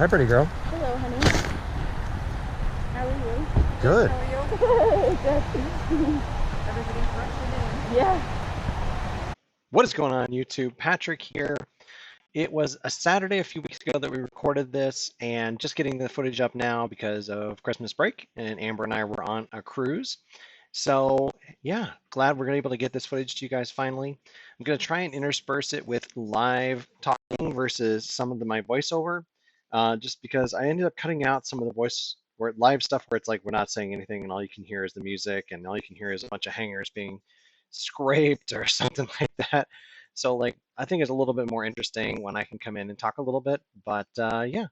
Hi, pretty girl. Hello, honey. How are you? Good. How are you? Good. Everybody's rushing in. Yeah. What is going on, YouTube? Patrick here. It was a Saturday a few weeks ago that we recorded this, and just getting the footage up now because of Christmas break, and Amber and I were on a cruise. So, yeah, glad we're able to get this footage to you guys finally. I'm going to try and intersperse it with live talking versus some of my voiceover, just because I ended up cutting out some of the voice where live stuff where it's like we're not saying anything and all you can hear is the music and all you can hear is a bunch of hangers being scraped or something like that. So like I think it's a little bit more interesting when I can come in and talk a little bit. But yeah,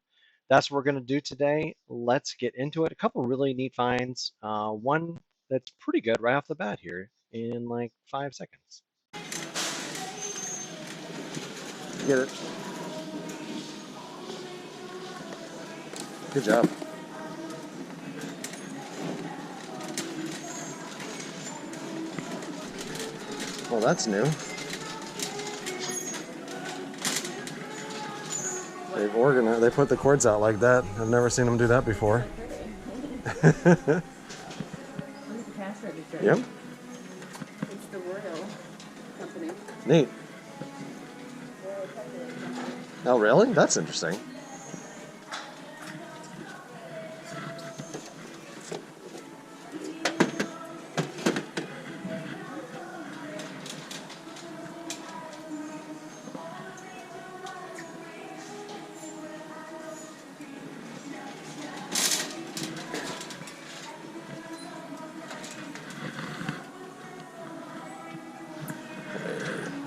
that's what we're gonna do today. Let's get into it. A couple really neat finds. One that's pretty good right off the bat here in like 5 seconds. Get it. Good job. Well, that's new. They've organized. They put the cords out like that. I've never seen them do that before. Where's the cash register? Yep. It's the Royal Company. Neat. Royal Company. Oh, really? That's interesting.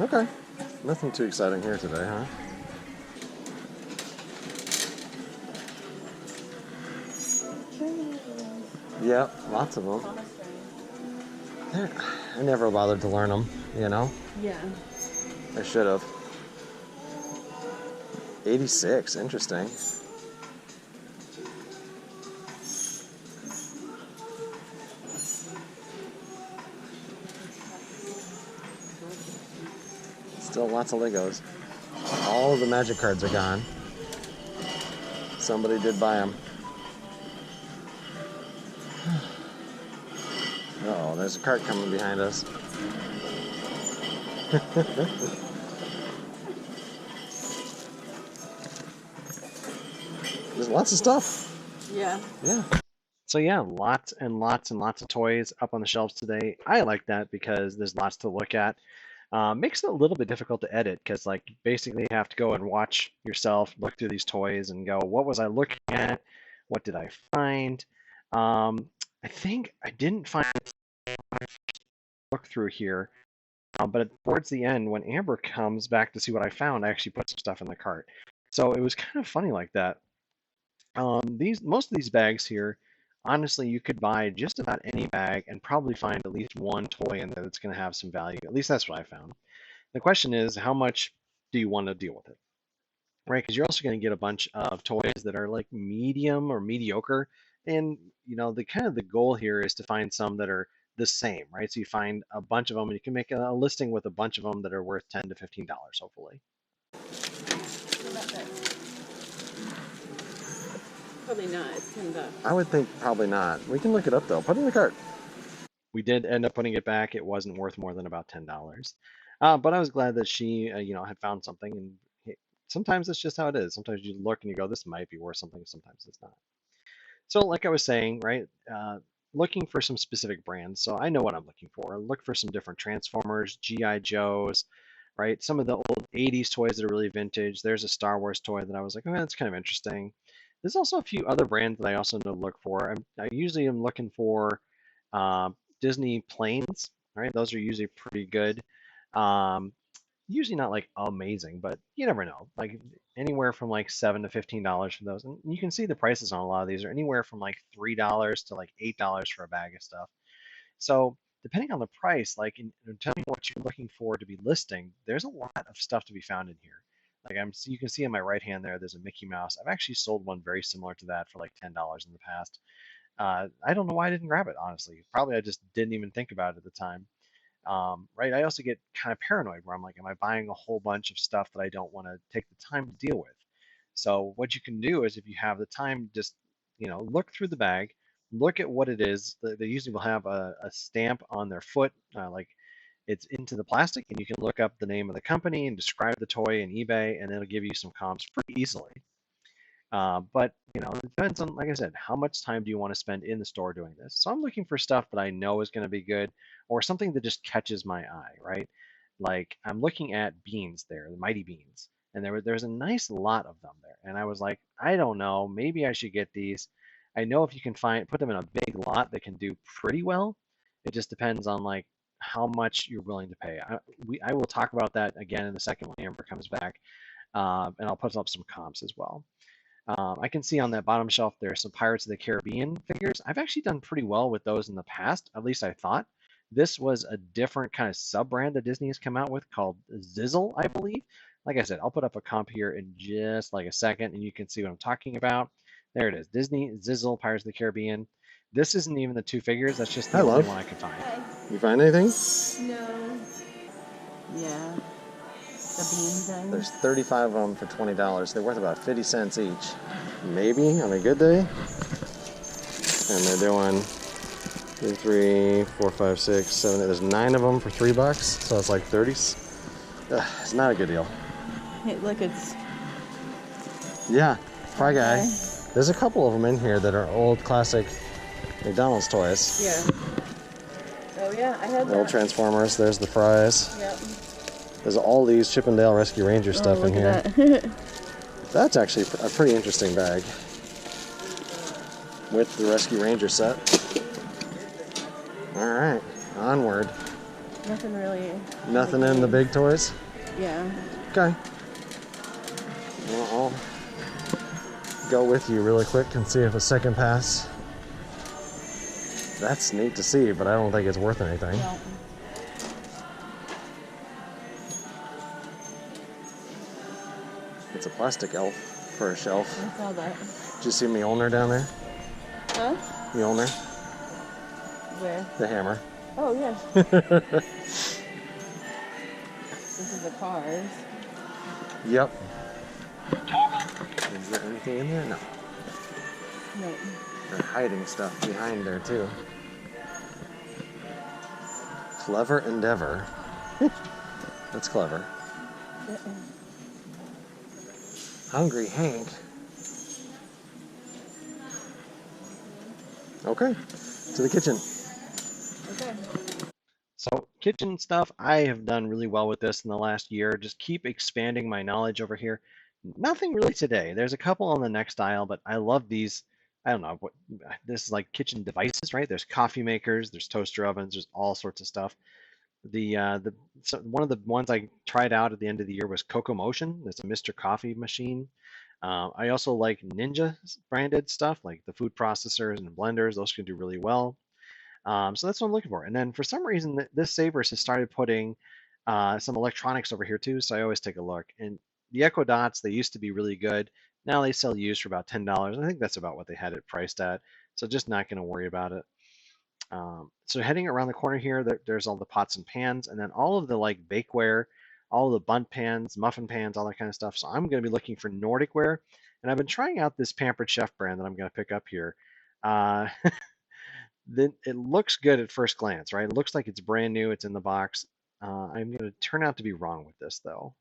Okay. Nothing too exciting here today, huh? Yeah, lots of them. I never bothered to learn them, you know? Yeah. I should have. 86, interesting. Still lots of Legos. All of the magic cards are gone. Somebody did buy them. Uh-oh, there's a cart coming behind us. There's lots of stuff. Yeah. Yeah. So yeah, lots and lots and lots of toys up on the shelves today. I like that because there's lots to look at. Makes it a little bit difficult to edit because like basically you have to go and watch yourself look through these toys and go, what was I looking at? What did I find? I think I didn't find look through here, but towards the end, when Amber comes back to see what I found, I actually put some stuff in the cart. So it was kind of funny like that. These most of these bags here, honestly, you could buy just about any bag and probably find at least one toy in there that's going to have some value. At least that's what I found. The question is, how much do you want to deal with it, right? Because you're also going to get a bunch of toys that are like medium or mediocre, and you know the kind of the goal here is to find some that are the same, right? So you find a bunch of them, and you can make a listing with a bunch of them that are worth $10 to $15, hopefully. Probably not. It's $10. I would think probably not. We can look it up though. Put it in the cart. We did end up putting it back. It wasn't worth more than about $10. But I was glad that she, had found something. And sometimes that's just how it is. Sometimes you look and you go, this might be worth something. Sometimes it's not. So, like I was saying, right, looking for some specific brands. So I know what I'm looking for. Look for some different Transformers, GI Joes, right? Some of the old 80s toys that are really vintage. There's a Star Wars toy that I was like, oh, that's kind of interesting. There's also a few other brands that I also know to look for. I usually am looking for uh, Disney planes, right? Those are usually pretty good. Um, Usually not like amazing, but you never know. Like anywhere from like $7 to $15 for those, and you can see the prices on a lot of these are anywhere from like $3 to like $8 for a bag of stuff. So depending on the price, like in telling me what you're looking for to be listing, there's a lot of stuff to be found in here. Like you can see on my right hand there, there's a Mickey Mouse. I've actually sold one very similar to that for like $10 in the past. I don't know why I didn't grab it, honestly. Probably I just didn't even think about it at the time. Right? I also get kind of paranoid where I'm like, am I buying a whole bunch of stuff that I don't want to take the time to deal with? So what you can do is if you have the time, just look through the bag, look at what it is. They usually will have a stamp on their foot, like it's into the plastic, and you can look up the name of the company and describe the toy in eBay, and it'll give you some comps pretty easily. But it depends on, like I said, how much time do you want to spend in the store doing this? So I'm looking for stuff that I know is going to be good, or something that just catches my eye, right? Like I'm looking at beans there, the mighty beans, and there's a nice lot of them there, and I was like, I don't know, maybe I should get these. I know if you can put them in a big lot, they can do pretty well. It just depends on like how much you're willing to pay. I will talk about that again in a second when Amber comes back, and I'll put up some comps as well. I can see on that bottom shelf there's some Pirates of the Caribbean figures. I've actually done pretty well with those in the past, at least I thought. This was a different kind of sub-brand that Disney has come out with called Zizzle, I believe. Like I said, I'll put up a comp here in just like a second, and you can see what I'm talking about. There it is, Disney Zizzle Pirates of the Caribbean. This isn't even the two figures. That's just the Hi, only love. one I could find. You find anything? No. Yeah. The bean thing. There's 35 of them for $20. They're worth about 50 cents each. Maybe on a good day. And they're doing 2, 3, 4, 5, 6, 7. There's 9 of them for $3. So it's like 30. It's not a good deal. Look, it's. Yeah, Fry Guy. Okay. There's a couple of them in here that are old classic McDonald's toys. Yeah. Oh yeah, I had The old that. Transformers. There's the fries. Yep. There's all these Chippendale Rescue Ranger stuff look in here. at that. That's actually a pretty interesting bag with the Rescue Ranger set. All right, onward. Nothing really. Nothing in the big toys? Yeah. Okay. Well, I'll go with you really quick and see if a second pass. That's neat to see, but I don't think it's worth anything. No. It's a plastic elf for a shelf. I saw that. Did you see Mjolnir down there? Huh? Mjolnir, Where? the hammer. Oh yeah. This is the cars. Yep. Is there anything in there? No. No. They're hiding stuff behind there too. Clever endeavor. That's clever. Hungry Hank. Okay, to the kitchen. Okay. So kitchen stuff, I have done really well with this in the last year. Just keep expanding my knowledge over here. Nothing really today. There's a couple on the next aisle, but I love these. I don't know what this is, like kitchen devices, right? There's coffee makers, there's toaster ovens, there's all sorts of stuff. One of the ones I tried out at the end of the year was Coco Motion. It's a Mr. Coffee machine. I also like Ninja branded stuff, like the food processors and blenders. Those can do really well. So that's what I'm looking for. And then for some reason, this Savers has started putting some electronics over here too. So I always take a look. And the Echo Dots, they used to be really good. Now they sell used for about $10. I think that's about what they had it priced at. So just not going to worry about it. So heading around the corner here, there's all the pots and pans, and then all of the like bakeware, all the bunt pans, muffin pans, all that kind of stuff. So I'm going to be looking for Nordic ware, and I've been trying out this Pampered Chef brand that I'm going to pick up here. Uh, then it looks good at first glance, right? It looks like it's brand new, it's in the box. I'm going to turn out to be wrong with this though.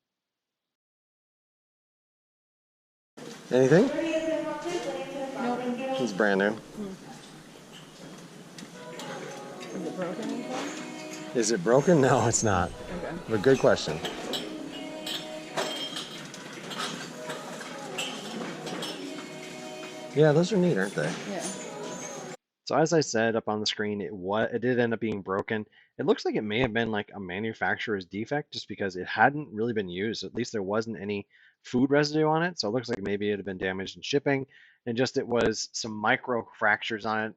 Anything? Nope. It's brand new. Is it broken anything? Is it broken? No, it's not. Okay. But good question. Yeah, those are neat, aren't they? Yeah. So as I said up on the screen, it did end up being broken. It looks like it may have been like a manufacturer's defect just because it hadn't really been used. At least there wasn't any food residue on it. So it looks like maybe it had been damaged in shipping and just it was some micro fractures on it.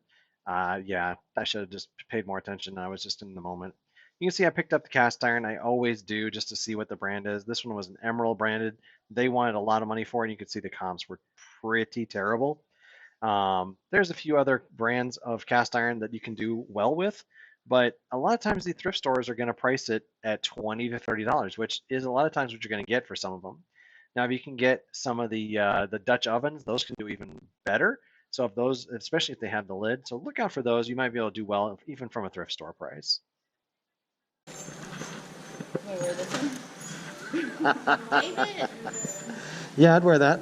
Yeah, I should have just paid more attention. I was just in the moment. You can see I picked up the cast iron. I always do just to see what the brand is. This one was an Emerald branded. They wanted a lot of money for it. And you could see the comps were pretty terrible. There's a few other brands of cast iron that you can do well with, but a lot of times the thrift stores are going to price it at $20 to $30, which is a lot of times what you're going to get for some of them. Now, if you can get some of the Dutch ovens, those can do even better. So if those, especially if they have the lid, so look out for those. You might be able to do well even from a thrift store price. Can I wear this one? Yeah, I'd wear that.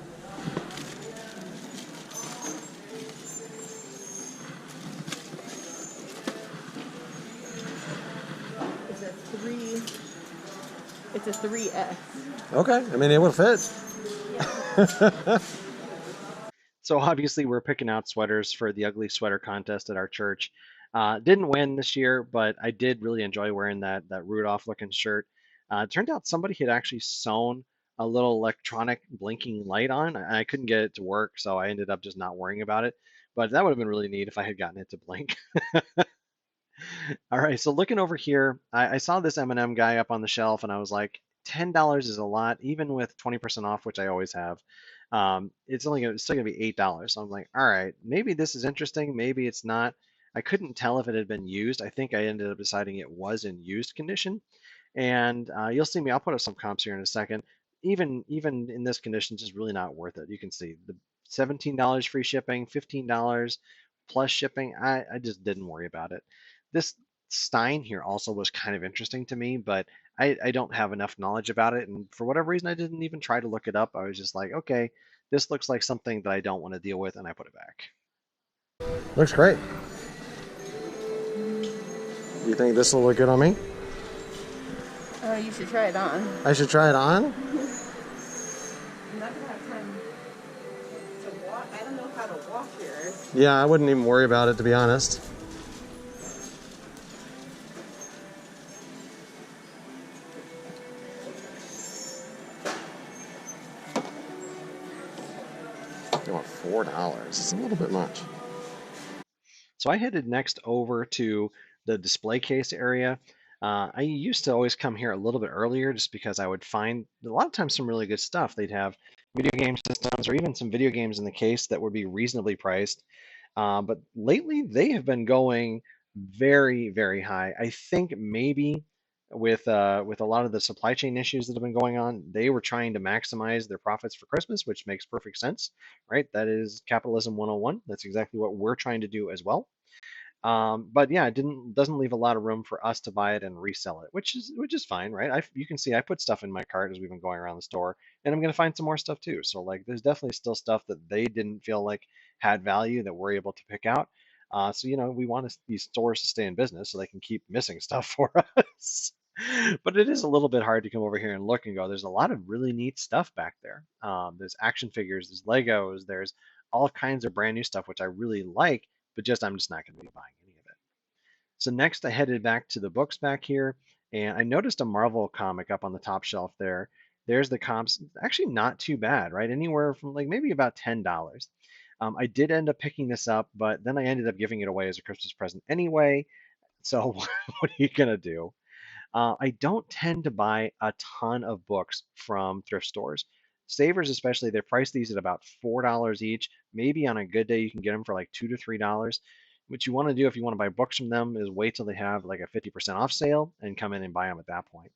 It's a 3X. Okay, I mean, it would fit. Yeah. So obviously we're picking out sweaters for the ugly sweater contest at our church. Didn't win this year, but I did really enjoy wearing that Rudolph looking shirt. It turned out somebody had actually sewn a little electronic blinking light on. I couldn't get it to work, so I ended up just not worrying about it. But that would have been really neat if I had gotten it to blink. All right, so looking over here, I saw this M&M guy up on the shelf, and I was like, $10 is a lot, even with 20% off, which I always have. It's still gonna be $8. So I'm like, all right, maybe this is interesting, maybe it's not. I couldn't tell if it had been used. I think I ended up deciding it was in used condition. And you'll see me, I'll put up some comps here in a second. Even in this condition, it's just really not worth it. You can see the $17 free shipping, $15 plus shipping. I just didn't worry about it. This Stein here also was kind of interesting to me, but I don't have enough knowledge about it. And for whatever reason, I didn't even try to look it up. I was just like, okay, this looks like something that I don't want to deal with, and I put it back. Looks great. You think this will look good on me? Oh, you should try it on. I should try it on? I'm not gonna have time to wash. I don't know how to wash yours. Yeah, I wouldn't even worry about it, to be honest. I want $4. It's a little bit much. So I headed next over to the display case area. I used to always come here a little bit earlier just because I would find a lot of times some really good stuff. They'd have video game systems or even some video games in the case that would be reasonably priced. But lately they have been going very, very high. I think maybe with a lot of the supply chain issues that have been going on, they were trying to maximize their profits for Christmas, which makes perfect sense, right? That is capitalism 101. That's exactly what we're trying to do as well. But yeah, it doesn't leave a lot of room for us to buy it and resell it, which is fine, right? You can see I put stuff in my cart as we've been going around the store, and I'm gonna find some more stuff too. So like, there's definitely still stuff that they didn't feel like had value that we're able to pick out. So we want these stores to stay in business so they can keep missing stuff for us. But it is a little bit hard to come over here and look and go, there's a lot of really neat stuff back there. There's action figures, there's Legos, there's all kinds of brand new stuff, which I really like, but I'm just not going to be buying any of it. So next I headed back to the books back here, and I noticed a Marvel comic up on the top shelf there. There's the comps, actually not too bad, right? Anywhere from like maybe about $10. I did end up picking this up, but then I ended up giving it away as a Christmas present anyway. So what are you gonna do? I don't tend to buy a ton of books from thrift stores. Savers, especially, they price these at about $4 each. Maybe on a good day, you can get them for like $2 to $3. What you want to do if you want to buy books from them is wait till they have like a 50% off sale and come in and buy them at that point.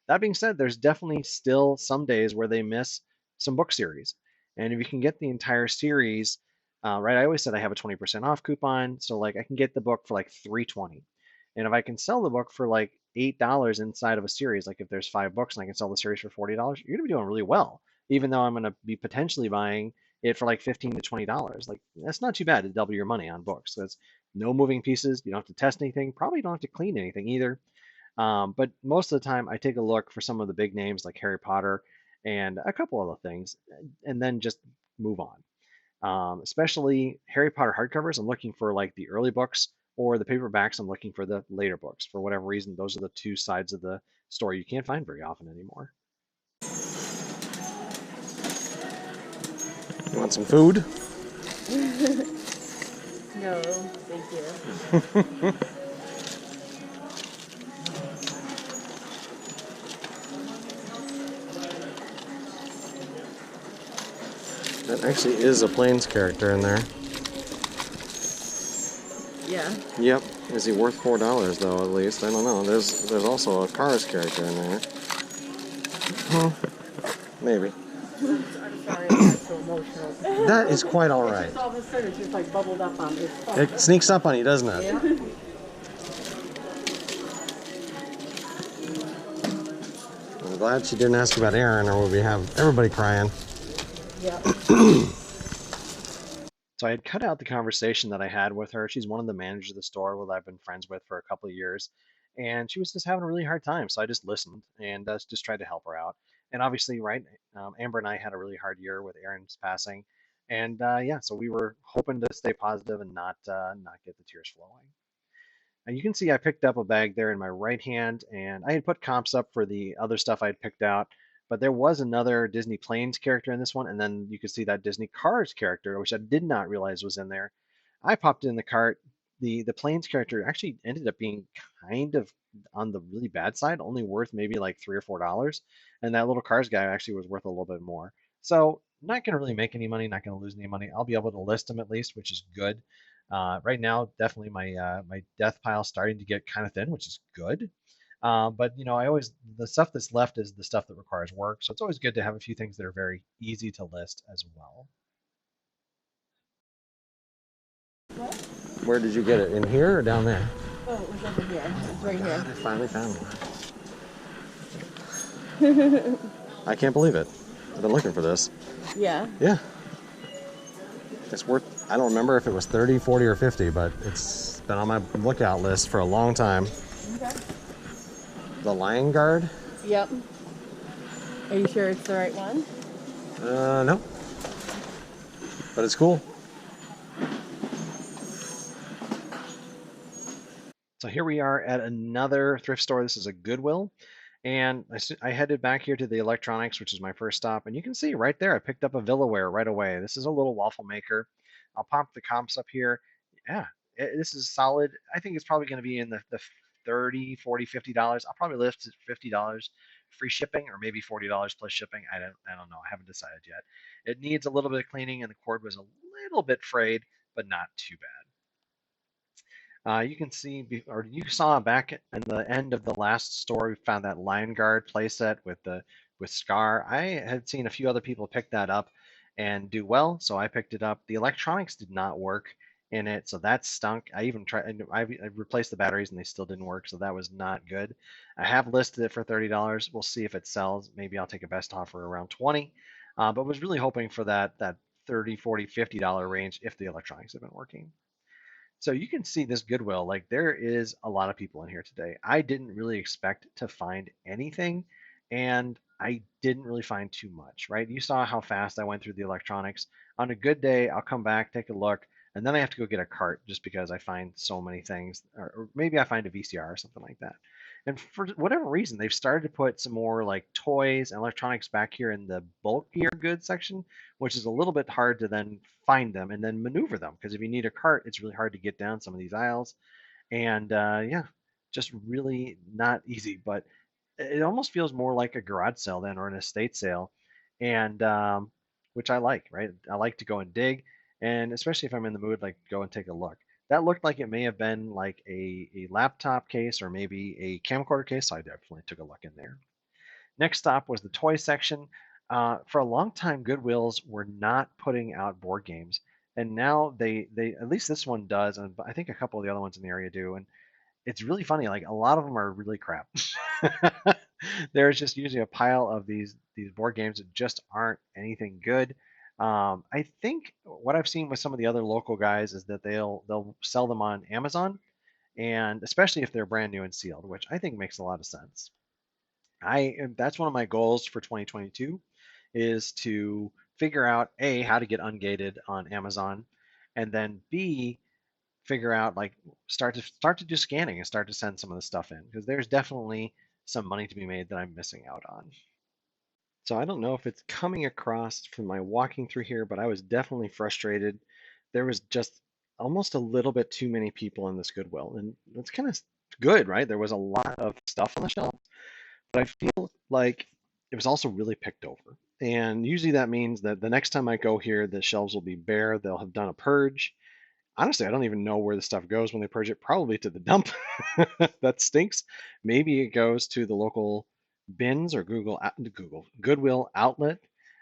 That being said, there's definitely still some days where they miss some book series. And if you can get the entire series, right, I always said I have a 20% off coupon. So like I can get the book for like $3.20. And if I can sell the book for like $8 inside of a series, like if there's 5 books and I can sell the series for $40, you're gonna be doing really well. Even though I'm gonna be potentially buying it for like $15 to $20. Like that's not too bad to double your money on books. That's no moving pieces. You don't have to test anything. Probably don't have to clean anything either. But most of the time, I take a look for some of the big names like Harry Potter and a couple other things, and then just move on. Especially Harry Potter hardcovers, I'm looking for like the early books, or the paperbacks, I'm looking for the later books. For whatever reason, those are the two sides of the story you can't find very often anymore. You want some food? No, thank you. That actually is a Plains character in there. Yeah. Yep. Is he worth $4 though? At least I don't know. There's also a Cars character in there. Maybe. I'm sorry, I got so emotional. That is quite all right. Just all of a sudden, it's just like bubbled up on me. It sneaks up on you, doesn't it? Yeah. I'm glad she didn't ask about Aaron, or would we have everybody crying? Yeah. So I had cut out the conversation that I had with her. She's one of the managers of the store that I've been friends with for a couple of years, and she was just having a really hard time. So I just listened and just tried to help her out. And obviously, right, Amber and I had a really hard year with Aaron's passing, and yeah, so we were hoping to stay positive and not get the tears flowing. And you can see I picked up a bag there in my right hand, and I had put comps up for the other stuff I had picked out, but there was another Disney Planes character in this one, and then you could see that Disney Cars character, which I did not realize was in there. I popped it in the cart. The Planes character actually ended up being kind of on the really bad side, only worth maybe like $3 or $4, and that little Cars guy actually was worth a little bit more. So not going to really make any money, not going to lose any money. I'll be able to list them at least, which is good. Right now, definitely my death pile starting to get kind of thin, which is good. But I always the stuff that's left is the stuff that requires work, so it's always good to have a few things that are very easy to list as well. What? Where did you get it? In here or down there? Oh, it was over here. It's right here. I finally found one. I can't believe it. I've been looking for this. Yeah. Yeah. It's worth, I don't remember if it was 30, 40, or 50, but it's been on my lookout list for a long time. Okay. The Lion Guard? Yep. Are you sure it's the right one? No. But it's cool. So here we are at another thrift store. This is a Goodwill. And I headed back here to the electronics, which is my first stop. And you can see right there, I picked up a Villaware right away. This is a little waffle maker. I'll pop the comps up here. Yeah, this is solid. I think it's probably going to be in the 30, 40, $50. I'll probably list it $50 free shipping, or maybe $40 plus shipping. I don't know. I haven't decided yet. It needs a little bit of cleaning, and the cord was a little bit frayed, but not too bad. You can see, or you saw back in the end of the last store, we found that Lion Guard playset with Scar. I had seen a few other people pick that up and do well, so I picked it up. The electronics did not work in it, so that stunk. I even tried, I replaced the batteries and they still didn't work, so that was not good. I have listed it for $30. We'll see if it sells. Maybe I'll take a best offer around 20, but was really hoping for that 30, 40, $50 range if the electronics have been working. So you can see this Goodwill, like there is a lot of people in here today. I didn't really expect to find anything, and I didn't really find too much, right? You saw how fast I went through the electronics. On a good day, I'll come back, take a look, and then I have to go get a cart just because I find so many things, or maybe I find a VCR or something like that. And for whatever reason, they've started to put some more like toys and electronics back here in the bulkier goods section, which is a little bit hard to then find them and then maneuver them. Because if you need a cart, it's really hard to get down some of these aisles. And yeah, just really not easy. But it almost feels more like a garage sale then, or an estate sale, and which I like, right? I like to go and dig, and especially if I'm in the mood, like go and take a look. That looked like it may have been like a laptop case or maybe a camcorder case, so I definitely took a look in there. Next stop was the toy section. For a long time, Goodwills were not putting out board games, and now they at least this one does, and I think a couple of the other ones in the area do. And it's really funny. Like a lot of them are really crap. There's just usually a pile of these board games that just aren't anything good. I think what I've seen with some of the other local guys is that they'll sell them on Amazon, and especially if they're brand new and sealed, which I think makes a lot of sense. That's one of my goals for 2022 is to figure out A, how to get ungated on Amazon, and then B, figure out like start to do scanning and start to send some of the stuff in, because there's definitely some money to be made that I'm missing out on. So I don't know if it's coming across from my walking through here, but I was definitely frustrated. There was just almost a little bit too many people in this Goodwill, and it's kind of good, right? There was a lot of stuff on the shelf, but I feel like it was also really picked over. And usually that means that the next time I go here, the shelves will be bare. They'll have done a purge. Honestly, I don't even know where the stuff goes when they purge it. Probably to the dump. That stinks. Maybe it goes to the local bins or Goodwill outlet.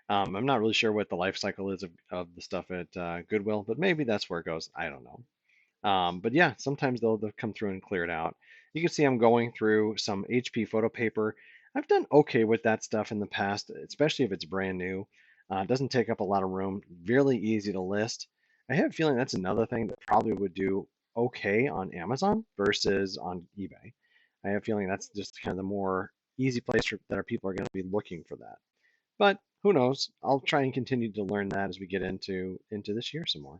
I'm not really sure what the life cycle is of the stuff at Goodwill, but maybe that's where it goes. I don't know. But yeah, sometimes they'll come through and clear it out. You can see I'm going through some HP photo paper. I've done okay with that stuff in the past, especially if it's brand new. It doesn't take up a lot of room, really easy to list. I have a feeling that's another thing that probably would do okay on Amazon versus on eBay. I have a feeling that's just kind of the more easy place that our people are going to be looking for that. But who knows? I'll try and continue to learn that as we get into this year some more.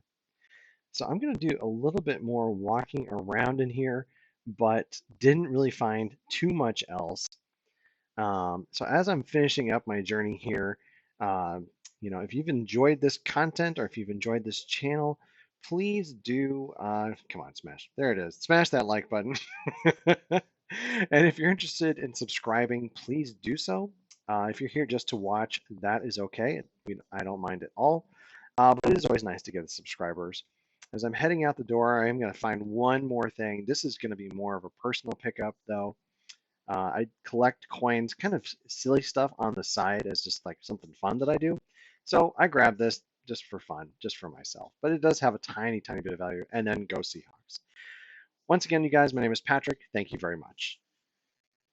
So I'm going to do a little bit more walking around in here, but didn't really find too much else. So as I'm finishing up my journey here, uh, if you've enjoyed this content or if you've enjoyed this channel, please do, come on, smash, there it is, smash that like button. And if you're interested in subscribing, please do so. If you're here just to watch, that is okay. I don't mind at all. But it is always nice to get the subscribers. As I'm heading out the door, I am going to find one more thing. This is going to be more of a personal pickup, though. I collect coins, kind of silly stuff on the side as just like something fun that I do. So I grabbed this just for fun, just for myself. But it does have a tiny, tiny bit of value. And then go Seahawks. Once again, you guys, my name is Patrick. Thank you very much.